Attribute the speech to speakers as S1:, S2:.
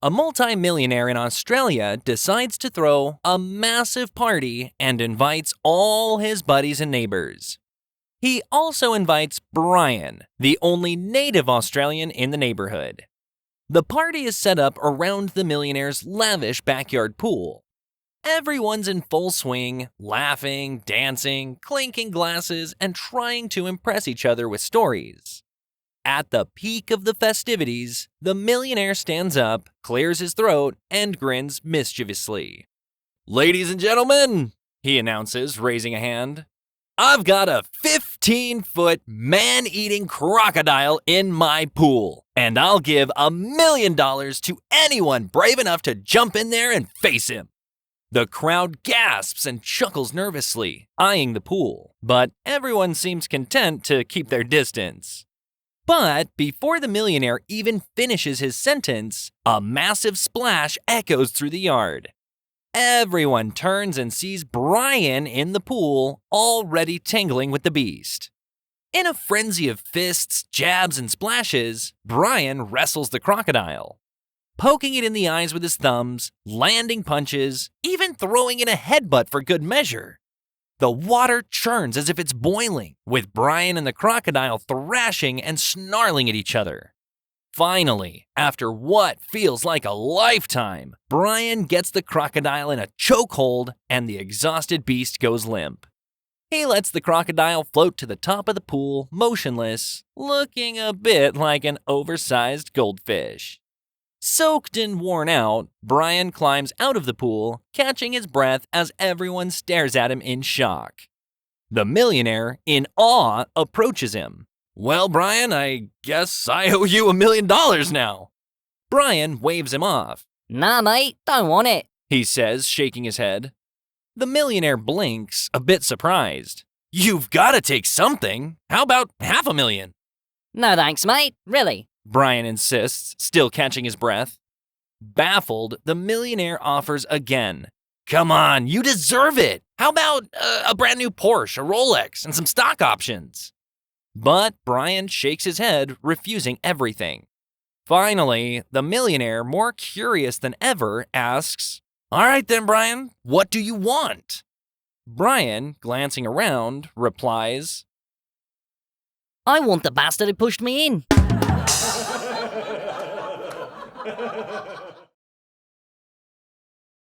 S1: A multi-millionaire in Australia decides to throw a massive party and invites all his buddies and neighbors. He also invites Brian, the only native Australian in the neighborhood. The party is set up around the millionaire's lavish backyard pool. Everyone's in full swing, laughing, dancing, clinking glasses, and trying to impress each other with stories. At the peak of the festivities, the millionaire stands up, clears his throat, and grins mischievously. "Ladies and gentlemen," he announces, raising a hand, "I've got a 15-foot man-eating crocodile in my pool, and I'll give $1 million to anyone brave enough to jump in there and face him." The crowd gasps and chuckles nervously, eyeing the pool, but everyone seems content to keep their distance. But before the millionaire even finishes his sentence, a massive splash echoes through the yard. Everyone turns and sees Brian in the pool, already tingling with the beast. In a frenzy of fists, jabs, and splashes, Brian wrestles the crocodile, poking it in the eyes with his thumbs, landing punches, even throwing in a headbutt for good measure. The water churns as if it's boiling, with Brian and the crocodile thrashing and snarling at each other. Finally, after what feels like a lifetime, Brian gets the crocodile in a chokehold and the exhausted beast goes limp. He lets the crocodile float to the top of the pool, motionless, looking a bit like an oversized goldfish. Soaked and worn out, Brian climbs out of the pool, catching his breath as everyone stares at him in shock. The millionaire, in awe, approaches him. "Well, Brian, I guess I owe you $1 million now." Brian waves him off.
S2: "Nah, mate, don't want it,"
S1: he says, shaking his head. The millionaire blinks, a bit surprised. "You've got to take something. How about $500,000?
S2: "No thanks, mate, really."
S1: Brian insists, still catching his breath. Baffled, the millionaire offers again. "Come on, you deserve it. How about a brand new Porsche, a Rolex, and some stock options?" But Brian shakes his head, refusing everything. Finally, the millionaire, more curious than ever, asks, "All right then, Brian, what do you want?" Brian, glancing around, replies,
S2: "I want the bastard who pushed me in."